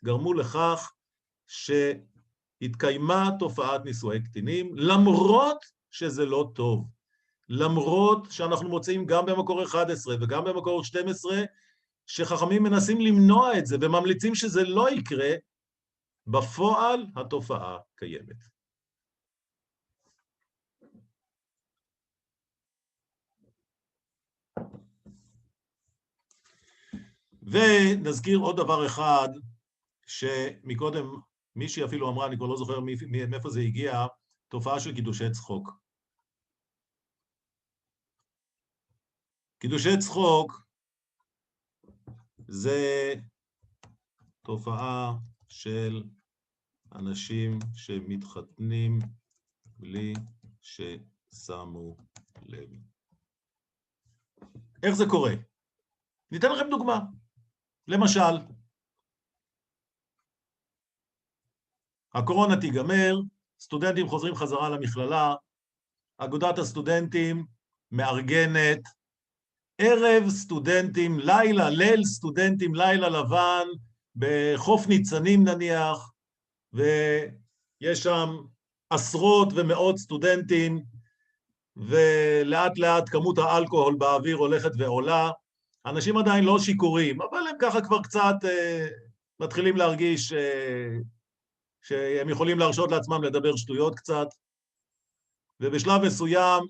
גרמו לכך שהתקיימה תופעת נישואי קטינים, למרות שזה לא טוב. למרות שאנחנו מוצאים גם במקור 11 וגם במקור 12, שחכמים מנסים למנוע את זה וממליצים שזה לא יקרה, בפועל התופעה קיימת. ונזכיר עוד דבר אחד, שמקודם מישהי אפילו אמרה, אני כבר לא זוכר מאיפה זה הגיע, תופעה של קידושי צחוק. קידושי צחוק זה תופעה של אנשים שמתחתנים בלי ששמו לב. איך זה קורה? ניתן לכם דוגמה. למשל, הקורונה תיגמר, סטודנטים חוזרים חזרה למכללה, אגודת הסטודנטים מארגנת ערב סטודנטים, לילה, ליל סטודנטים, לילה לבן, בחוף ניצנים נניח, ויש שם עשרות ומאות סטודנטים, ולאט לאט כמות האלכוהול באוויר הולכת ועולה. אנשים עדיין לא שיכורים, אבל הם ככה כבר קצת מתחילים להרגיש שהם יכולים להרשות לעצמם לדבר שטויות קצת. ובשלב מסוים,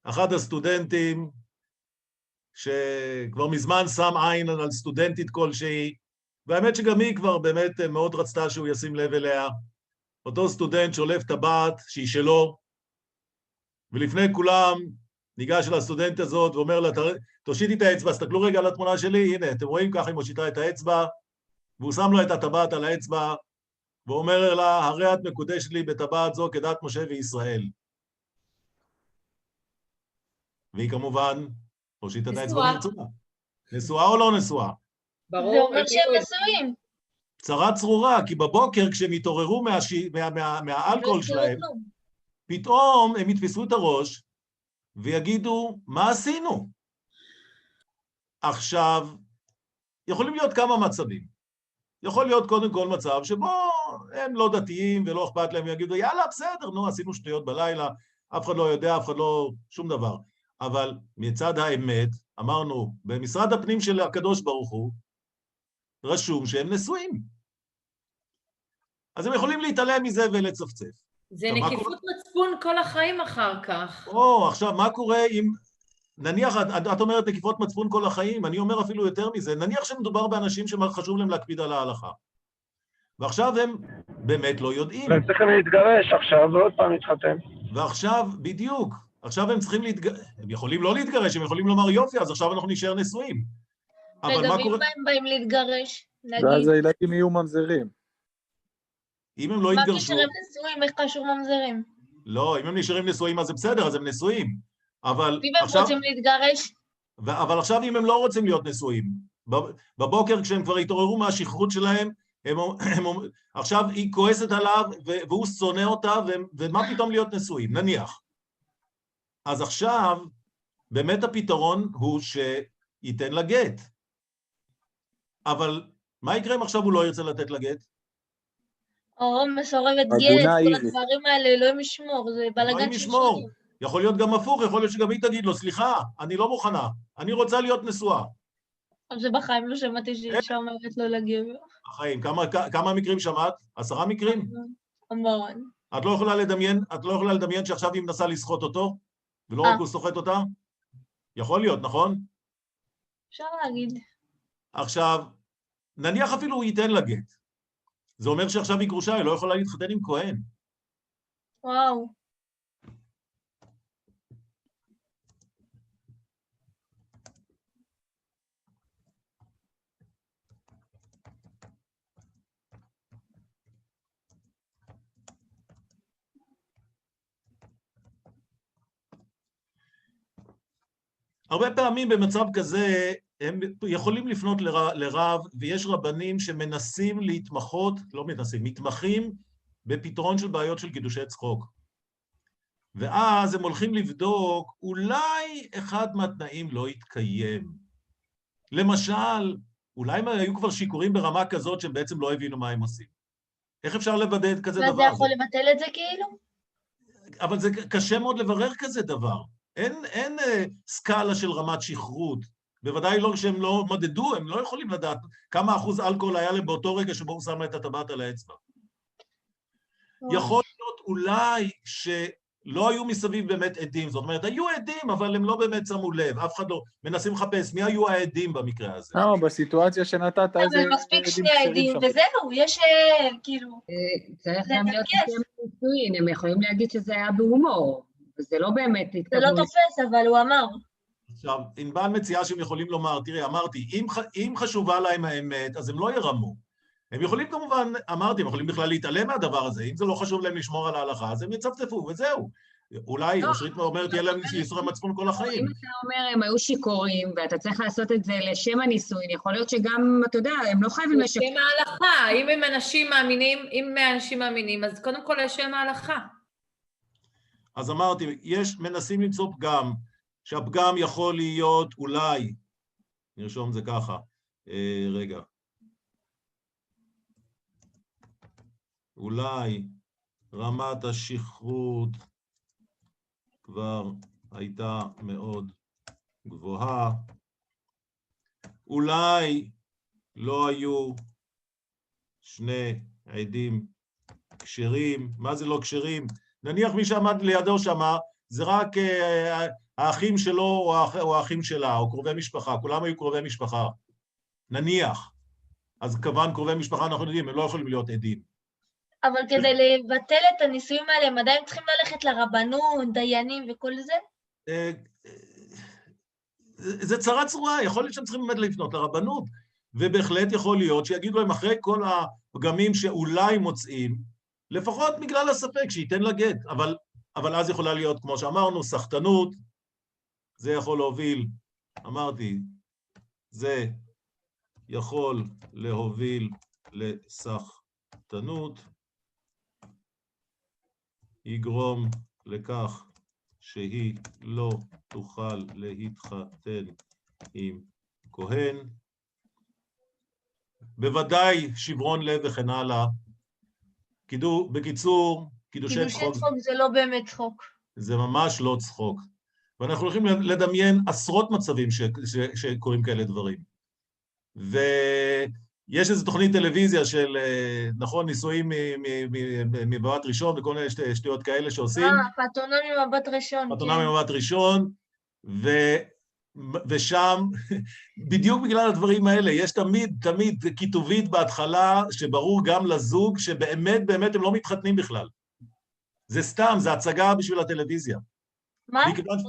אחד הסטודנטים, שכבר מזמן שם עין על סטודנטית כלשהי, והאמת שגם היא כבר באמת מאוד רצתה שהוא ישים לב אליה, אותו סטודנט שולף טבעת שהיא שלו, ולפני כולם ניגש לסטודנט הזאת ואומר לה, תושיטי את האצבע, תסתכלו רגע על התמונה שלי, הנה, אתם רואים ככה היא מושיטה את האצבע, והוא שם לו את הטבעת על האצבע, ואומר לה, הרי את מקודשת לי בטבעת זו כדת משה וישראל. והיא כמובן הושיטה את האצבע ברצועה. נשואה או לא נשואה? ברור. זה אומר שהם נשואים. צרה צרורה, כי בבוקר כשהם התעוררו מהאלכוהול שלהם, פתאום הם יתפסו את הראש ויגידו, מה עשינו? עכשיו, יכולים להיות כמה מצבים. יכול להיות קודם כל מצב שבו הם לא דתיים ולא אכפת להם, יגידו, יאללה, בסדר, נו, עשינו שטויות בלילה, אף אחד לא יודע, אף אחד לא, שום דבר. אבל מצד האמת, אמרנו, במשרד הפנים של הקדוש ברוך הוא, רשום שהם נשואים. אז הם יכולים להתעלם מזה ולצפצף. זה נקיפות מצפון כל החיים אחר כך. עכשיו, מה קורה אם... נניח, את אומרת נקיפות מצפון כל החיים, אני אומר אפילו יותר מזה, נניח שמדובר באנשים שחשוב להם להקפיד על ההלכה. ועכשיו הם באמת לא יודעים. הם צריכים להתגרש עכשיו, ועוד פעם להתחתן. ועכשיו, בדיוק, עכשיו הם צריכים להתגרש, הם יכולים לא להתגרש, הם יכולים לומר יופי, אז עכשיו אנחנו נשאר נשואים. רגע, ואם הם באים להתגרש, נגיד... ואז הילדים יהיו ממזרים. אם הם לא יתגרשו... מה נשארים נשואים? איך קשור ממזרים? לא, אם הם נשארים נשואים, אז זה בסדר, אז הם נשואים. אבל אם הם רוצים להתגרש? אבל עכשיו אם הם לא רוצים להיות נשואים, בבוקר כשהם כבר התעוררו מהשכרות שלהם, עכשיו היא כועסת עליו והוא שונא אותה, ומה פתאום להיות נשואים, נניח. אז עכשיו, באמת הפתרון הוא שייתן לה גט. אבל מה יקרה אם עכשיו הוא לא ירצה לתת לה גט? או מסורבת גט, כל הדברים האלה, אלוהים ישמור, זה בלגן של שנים. יכול להיות גם הפוך, יכול להיות שגם היא תגיד לו, סליחה, אני לא מוכנה, אני רוצה להיות נשואה. אבל זה בחיים לא שמעתי שאישה אומרת לו לגבר. בחיים, כמה מקרים שמעת? 10 מקרים? המון. את לא יכולה לדמיין שעכשיו היא מנסה לסחוט אותו, ולא רק הוא סוחט אותה? יכול להיות, נכון? אפשר להגיד. עכשיו, נניח אפילו הוא ייתן לה גט. זה אומר שעכשיו היא גרושה, היא לא יכולה להתחתן עם כהן. וואו. הרבה פעמים במצב כזה, הם יכולים לפנות לרב, ויש רבנים שמנסים להתמחות, לא מנסים, מתמחים בפתרון של בעיות של קידושי צחוק. ואז הם הולכים לבדוק, אולי אחד מהתנאים לא יתקיים. למשל, אולי הם היו כבר שיכורים ברמה כזאת שהם בעצם לא הבינו מה הם עושים. איך אפשר לוודא כזה דבר? וזה יכול לבטל את זה כאילו? אבל זה קשה מאוד לברר כזה דבר. אין סקאלה של רמת שכרות. בוודאי לא כשהם לא מדדו, הם לא יכולים לדעת כמה אחוז אלכוהול היה להם באותו רגע שבו הוא שם את הטבעת על האצבע. יכול להיות אולי שלא היו מסביב באמת עדים, זאת אומרת, היו עדים, אבל הם לא באמת שמו לב, אף אחד לא, מנסים לחפש מי היו העדים במקרה הזה. בסיטואציה שנתת איזה... אבל מספיק שני העדים, וזהו, יש כאילו... צריך גם להיות נישואין, הם יכולים להגיד שזה היה בהומור, וזה לא באמת... זה לא תופס, אבל הוא אמר. עכשיו, ענבל מציעה שהם יכולים לומר, תראי, אמרתי, אם חשובה להם האמת, אז הם לא ירמו. הם יכולים כמובן, אמרתי, הם יכולים בכלל להתעלם מהדבר הזה, אם זה לא חשוב להם לשמור על ההלכה, אז הם יצפצפו, וזהו. אולי, אושרית אומרת, יהיה להם ייסורי מצפון כל החיים. אם אתה אומר, הם היו שיכורים, ואתה צריך לעשות את זה לשם הנישואין, יכול להיות שגם, אתה יודע, הם לא חייבים לשקר. לשם ההלכה, אם הם אנשים מאמינים, אז קודם כל לשם ההלכה. אז אמרתי, מנסים למצוא פגם, שהפגם יכול להיות אולי, נרשום זה ככה, רגע, אולי רמת השכרות כבר הייתה מאוד גבוהה, אולי לא היו שני עדים כשרים, מה זה לא כשרים? נניח מי שעמד לידו שמה, זה רק האחים שלו או האחים שלה, או קרובי משפחה, כולם היו קרובי משפחה. נניח. אז כמובן קרובי משפחה אנחנו יודעים, הם לא יכולים להיות עדים. אבל כדי לבטל את הנישואים האלה, הם עדיין צריכים ללכת לרבנות, דיינים וכל זה? זה צרה צרורה, יכול להיות שהם צריכים באמת לפנות לרבנות, ובהחלט יכול להיות שיגידו להם אחרי כל הפגמים שאולי מוצאים, לפחות בגלל הספק שייתן לה גט, אבל אז יכולה להיות, כמו שאמרנו, סחטנות, זה יכול להוביל, אמרתי, זה יכול להוביל לסחטנות, יגרום לכך שהיא לא תוכל להתחתן עם כהן, בוודאי שברון לב וכן הלאה. בקיצור, קידושי צחוק זה לא באמת צחוק. זה ממש לא צחוק. ואנחנו הולכים לדמיין עשרות מצבים שקוראים כאלה דברים. ויש איזו תוכנית טלוויזיה של, נכון, נישואים מבט ראשון, וכל מיני שטויות כאלה שעושים. פתונה ממבט ראשון. פתונה ממבט ראשון, ושם, בדיוק בגלל הדברים האלה, יש תמיד כיתובית בהתחלה, שברור גם לזוג, שבאמת, באמת הם לא מתחתנים בכלל. זה סתם, זה הצגה בשביל הטלוויזיה. מה?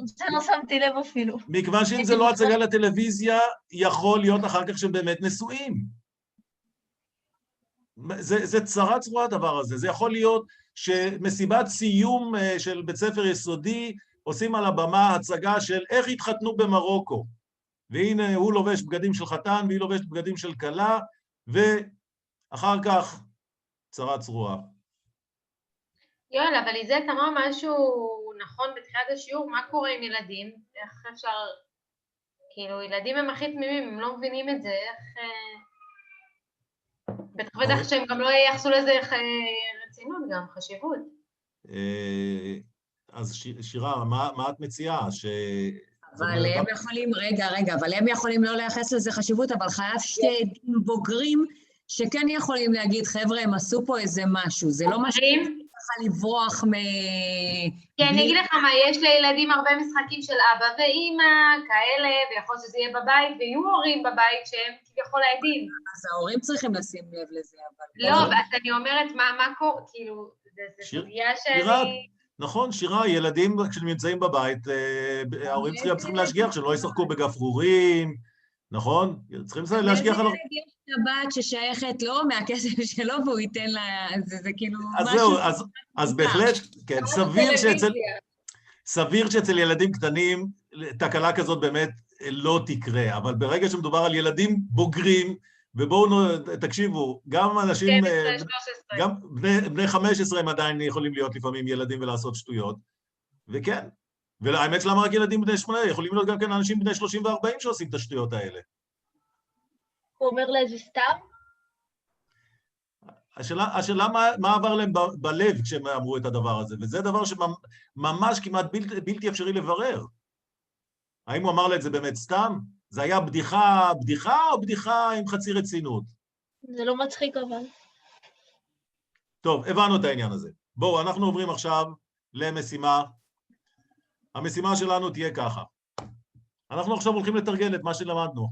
זה לא שמתי לב אפילו. מכיוון שאם זה לא הצגה לטלוויזיה, יכול להיות אחר כך שבאמת נשואים. זה צרה צרורה הדבר הזה. זה יכול להיות שמסיבת סיום של בית ספר יסודי, עושים על הבמה הצגה של איך התחתנו במרוקו. והנה הוא לובש בגדים של חתן, והיא לובשת בגדים של כלה, ואחר כך צרה צרורה. יואל, אבל ליזט אמר משהו נכון בתחילת השיעור, מה קורה עם ילדים? איך אפשר... כאילו, ילדים הם הכי תמימים, הם לא מבינים את זה, איך... בטח שהם גם לא ייחסו לזה רצינות גם, חשיבות. אז שירה, מה את מציעה? אבל הם יכולים, אבל הם יכולים לא לייחס לזה חשיבות, אבל חייב שתי עדים בוגרים שכן יכולים להגיד, חבר'ה, הם עשו פה איזה משהו, זה לא משהו שצריכה לברוח מ... כן, אני אגיד לך מה, יש לילדים הרבה משחקים של אבא ואמא, כאלה, ויכול שזה יהיה בבית, ויהיו הורים בבית שהם כביכול העדים. אז ההורים צריכים לשים לב לזה, אבל... לא, אז אני אומרת, מה קורה, כאילו, זה סוגיה שאני... נכון, שירה, ילדים כשנמצאים בבית, ההורים צריכים להשגיח שהם לא ישחקו בגפרורים, נכון? צריכים להשגיח על... יש הבת ששייכת לו מהכסף שלו והוא ייתן לה, זה כאילו... אז זהו, אז בהחלט, כן, סביר שאצל ילדים קטנים תקלה כזאת באמת לא תקרה, אבל ברגע שמדובר על ילדים בוגרים, ובואו תקשיבו, גם אנשים, גם בני 15 הם עדיין יכולים להיות לפעמים ילדים ולעשות שטויות, וכן, והאמת שלמה רק ילדים בני 8, יכולים להיות גם כן אנשים בני 30 ו-40 שעושים את השטויות האלה. הוא אומר לאיזה סתם? השאלה מה עבר להם בלב כשהם אמרו את הדבר הזה, וזה דבר שממש כמעט בלתי אפשרי לברר. האם הוא אמר לה את זה באמת סתם? זה היה בדיחה או בדיחה עם חצי רצינות? זה לא מצחיק אבל. טוב, הבנו את העניין הזה. בואו, אנחנו עוברים עכשיו למשימה. המשימה שלנו תהיה ככה. אנחנו עכשיו הולכים לתרגל את מה שלמדנו.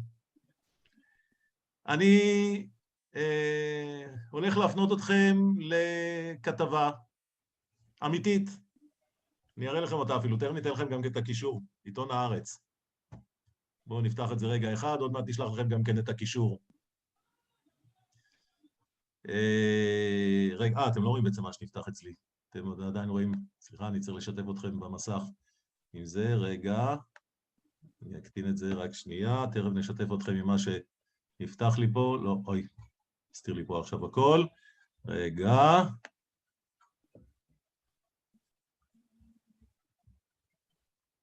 אני הולך להפנות אתכם לכתבה אמיתית. אני אראה לכם אותה אפילו, תכף ניתן לכם גם את הקישור, עיתון הארץ. בואו נפתח את זה רגע אחד, עוד מעט נשלח לכם גם כן את הקישור. רגע, אתם לא רואים בעצם מה שנפתח אצלי. אתם עדיין רואים, סליחה, אני צריך לשתף אתכם במסך עם זה, רגע. אני אקטין את זה רק שנייה, תכף נשתף אתכם עם מה שנפתח לי פה. לא, אוי, הסתיר לי פה עכשיו הכל. רגע.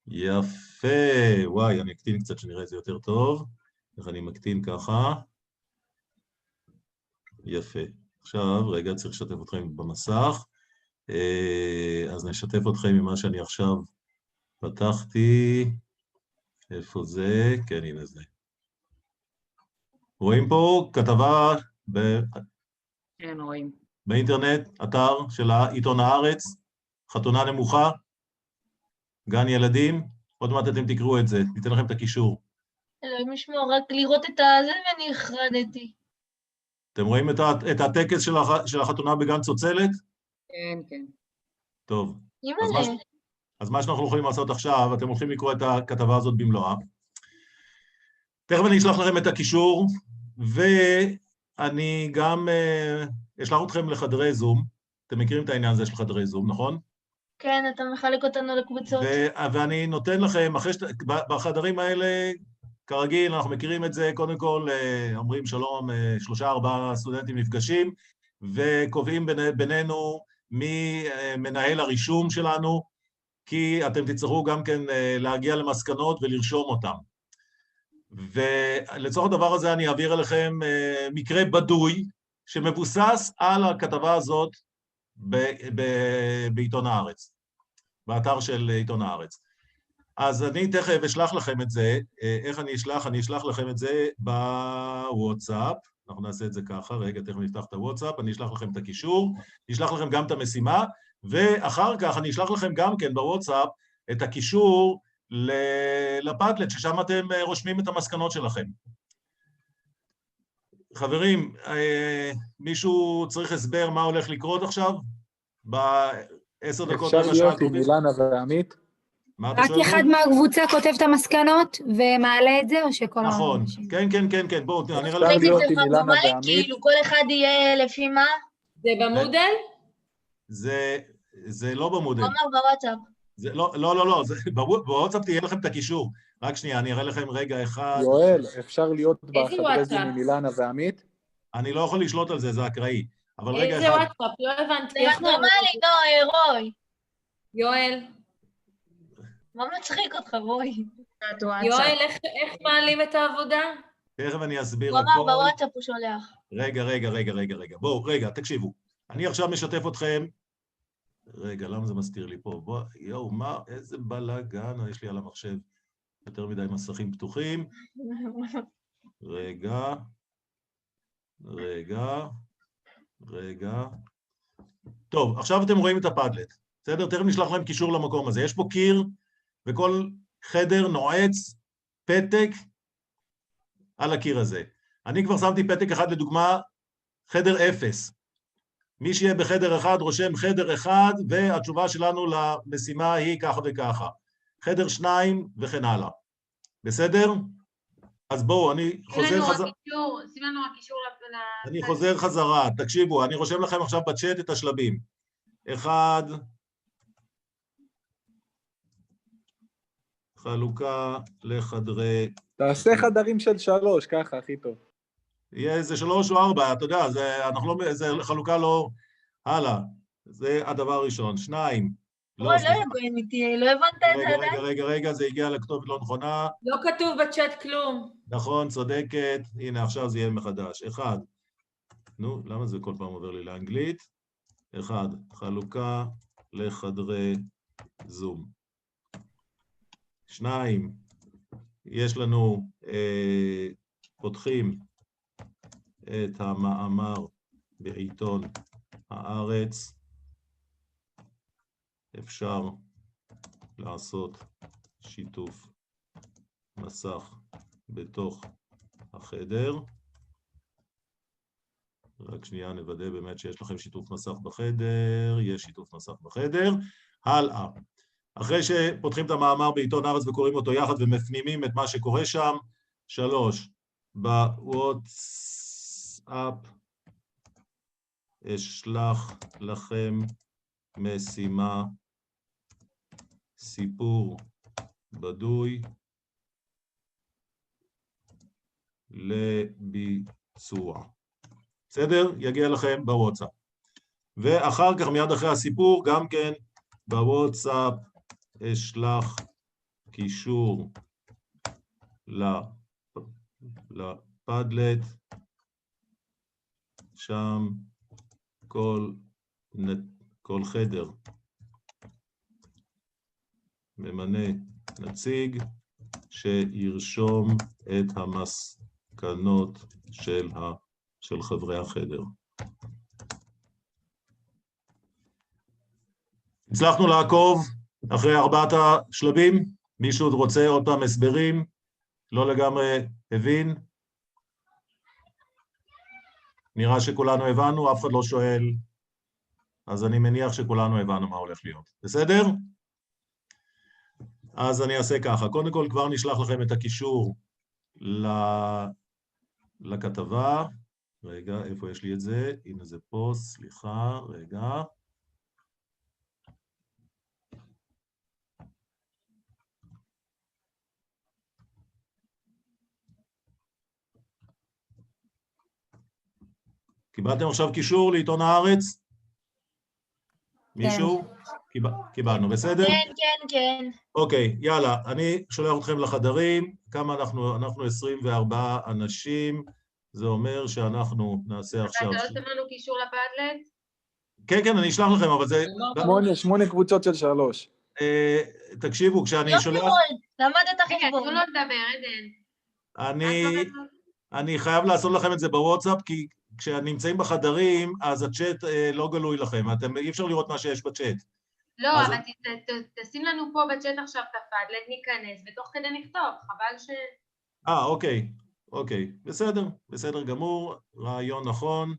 יפה, וואי, אני אקטין קצת שנראה את זה יותר טוב. איך אני מקטין ככה. יפה. עכשיו, רגע, צריך לשתף אתכם במסך. אז נשתף אתכם עם מה שאני עכשיו פתחתי. איפה זה? כן, הנה זה. רואים פה כתבה כן, רואים. באינטרנט, אתר של עיתון הארץ, חתונה נמוכה, גן ילדים, עוד מעט אתם תקראו את זה, ניתן לכם את הקישור. אלוהים ישמור, רק לראות את הזה ואני החרדתי. אתם רואים את הטקס של החתונה בגן צוצלת? כן, כן. טוב. אימא'לה. אז מה שאנחנו יכולים לעשות עכשיו, אתם הולכים לקרוא את הכתבה הזאת במלואה. תכף אני אשלח לכם את הקישור, ואני גם אשלח אתכם לחדרי זום. אתם מכירים את העניין הזה של חדרי זום, נכון? כן, אתה מחלק אותנו לקבוצות. ואני נותן לכם, בחדרים האלה, כרגיל, אנחנו מכירים את זה, קודם כל אומרים שלום, 3-4 סטודנטים נפגשים, וקובעים בינינו מי מנהל הרישום שלנו, כי אתם תצטרכו גם כן להגיע למסקנות ולרשום אותם. ולצורך הדבר הזה אני אעביר אליכם מקרה בדוי, שמבוסס על הכתבה הזאת בעיתון הארץ, באתר של עיתון הארץ. אז אני תכף אשלח לכם את זה. איך אני אשלח? אני אשלח לכם את זה בוואטסאפ. אנחנו נעשה את זה ככה, רגע, תכף נפתח את הוואטסאפ, אני אשלח לכם את הקישור, אני אשלח לכם גם את המשימה, ואחר כך אני אשלח לכם גם כן בוואטסאפ את הקישור לפאדלט, ששם אתם רושמים את המסקנות שלכם. חברים, מישהו צריך הסבר מה הולך לקרות עכשיו? ב10 דקות. אפשר להיות עם אילנה ועמית? רק אחד מהקבוצה כותב את המסקנות ומעלה את זה, או שכל נכון, כן, בואו, אני אפשר להיות עם אילנה ועמית? כאילו כל אחד יהיה לפי מה? זה במודל? זה לא במודל. אומר בוואטסאפ. לא, בוואטסאפ תהיה לכם את הקישור. רק שנייה, אני אראה לכם רגע אחד. יואל, אפשר להיות בחדרי זום עם אילנה ועמית? אני לא יכול לשלוט על זה, זה אקראי. אבל רגע אחד. איזה וואטסאפ? לא הבנתי. זה רנדומלי, לא, רוי. יואל. מה מצחיק אותך, רוי? יואל, איך מעלים את העבודה? תכף אני אסביר הוא הכל. אמר בוואטסאפ הוא שולח. רגע. בואו, תקשיבו. אני עכשיו משתף אתכם. רגע, למה זה מסתיר לי פה? בוא, יואו, מה, איזה בלגן יש לי על המחשב. יותר מדי מסכים פתוחים. רגע. טוב, עכשיו אתם רואים את הפאדלט. בסדר? תכף נשלח להם קישור למקום הזה. יש פה קיר, וכל חדר נועץ פתק על הקיר הזה. אני כבר שמתי פתק אחד לדוגמה, חדר 0. מי שיהיה בחדר 1 רושם חדר 1, והתשובה שלנו למשימה היא ככה וככה. חדר 2 וכן הלאה. בסדר? אז בואו, אני חוזר חזרה. שים לנו הקישור אני חוזר חזרה. תקשיבו, אני רושם לכם עכשיו בצ'אט את השלבים. 1, חלוקה לחדרי... תעשה חדרים של 3, ככה, הכי טוב. יהיה איזה 3 או 4, אתה יודע, זה חלוקה לא... הלאה, זה הדבר הראשון. 2. לא יגויים איתי, לא הבנת את זה עדיין? רגע, זה הגיע לכתובת לא נכונה. לא כתוב בצ'אט כלום. נכון, צודקת. הנה, עכשיו זה יהיה מחדש. 1. נו, למה זה כל פעם עובר לי לאנגלית? 1. חלוקה לחדרי זום. 2. יש לנו, פותחים את המאמר בעיתון הארץ. אפשר לעשות שיתוף מסך בתוך החדר. רק שנייה, נוודא באמת שיש לכם שיתוף מסך בחדר. יש שיתוף מסך בחדר. הלאה. אחרי שפותחים את המאמר בעיתון הארץ וקוראים אותו יחד ומפנימים את מה שקורה שם. 3. בוואטסאפ אשלח לכם משימה, סיפור בדוי לביצוע. בסדר? יגיע לכם בוואטסאפ. ואחר כך, מיד אחרי הסיפור, גם כן בוואטסאפ אשלח קישור לפדלט, שם כל חדר ממנה נציג שירשום את המסקנות של חברי החדר. הצלחנו לעקוב אחרי 4 השלבים? מישהו עוד רוצה עוד פעם הסברים? לא לגמרי הבין? נראה שכולנו הבנו, אף אחד לא שואל, אז אני מניח שכולנו הבנו מה הולך להיות. בסדר? אז אני אעשה ככה. קודם כל כבר נשלח לכם את הקישור לכתבה. רגע, איפה יש לי את זה? הנה זה פה, סליחה, רגע. קיבלתם עכשיו קישור לעיתון הארץ? מישהו? קיבלנו, בסדר? כן, כן, כן. אוקיי, יאללה, אני שולח אתכם לחדרים. כמה אנחנו 24 אנשים, זה אומר שאנחנו נעשה עכשיו... אתה לא שם לנו קישור לפדלט? כן, כן, אני אשלח לכם, אבל זה... 8 קבוצות של 3. תקשיבו, כשאני שולח... למדת חשבון. תנו לו לדבר, עדן. אני חייב לעשות לכם את זה בוואטסאפ, כי כשנמצאים בחדרים, אז הצ'אט לא גלוי לכם. אי אפשר לראות מה שיש בצ'אט. לא, אבל תשים לנו פה בצ'אט עכשיו את הפדלט, ניכנס, ותוך כדי נכתוב, חבל ש... אוקיי. בסדר גמור, רעיון נכון.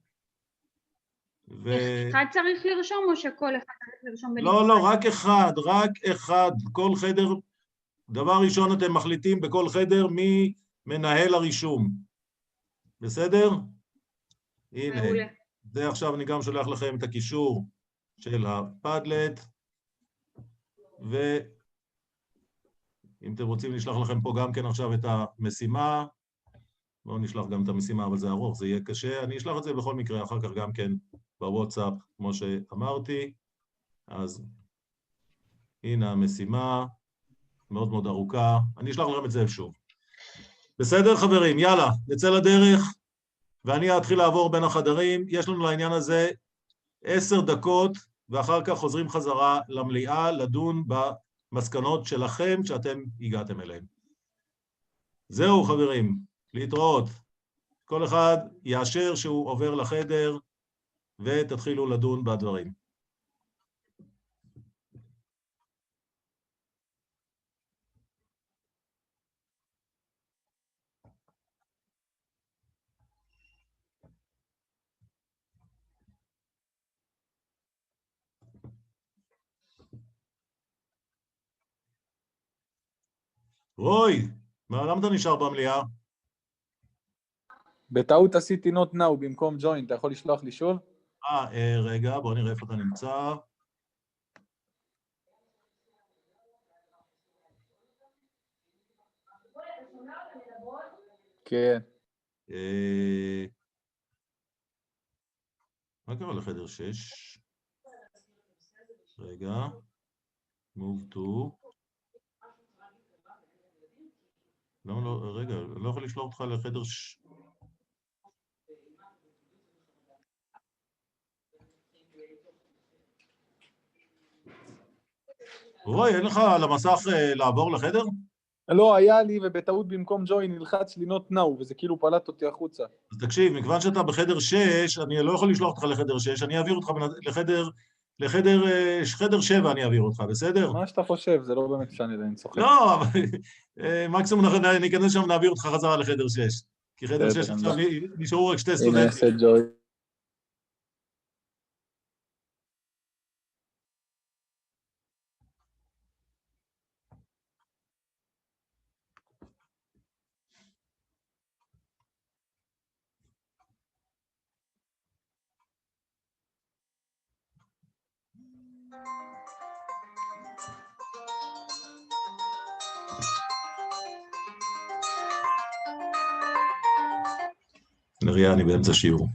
אחד צריך לרשום או שכל אחד צריך לרשום בנפרד? לא, רק אחד. כל חדר, דבר ראשון אתם מחליטים בכל חדר מי מנהל הרישום. בסדר? הנה, זה עכשיו אני גם שולח לכם את הקישור של הפדלט, ואם אתם רוצים נשלח לכם פה גם כן עכשיו את המשימה, בואו נשלח גם את המשימה, אבל זה ארוך, זה יהיה קשה, אני אשלח את זה בכל מקרה אחר כך גם כן בוואטסאפ, כמו שאמרתי, אז הנה המשימה, מאוד מאוד ארוכה, אני אשלח לכם את זה שוב. בסדר חברים, יאללה, נצא לדרך, ואני אתחיל לעבור בין החדרים, יש לנו לעניין הזה 10 דקות, ואחר כך חוזרים חזרה למליאה, לדון במסקנות שלכם שאתם הגעתם אליהם. זהו חברים, להתראות. כל אחד יאשר שהוא עובר לחדר, ותתחילו לדון בדברים. רוי, למה אתה נשאר במליאה? בטעות עשיתי not now במקום join, אתה יכול לשלוח לי שוב? רגע, בוא נראה איפה אתה נמצא. כן. מה קרה לחדר 6? רגע. move to. למה לא, רגע, אני לא יכול לשלוח אותך לחדר רוי, אין לך על המסך לעבור לחדר? לא, היה לי, ובטעות במקום join נלחץ לי not now, וזה כאילו פלט אותי החוצה. אז תקשיב, מכיוון שאתה בחדר 6, אני לא יכול לשלוח אותך לחדר 6, אני אעביר אותך לחדר 7 אני אעביר אותך, בסדר? מה שאתה חושב, זה לא באמת משנה, אני צוחק. לא, אבל מקסימום ניכנס שם, נעביר אותך חזרה לחדר 6. כי חדר 6 עכשיו נשארו רק 2 סטודנטים. הנה, עשה ג'וי. נריה, אני באמצע שיעור.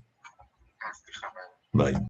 ביי.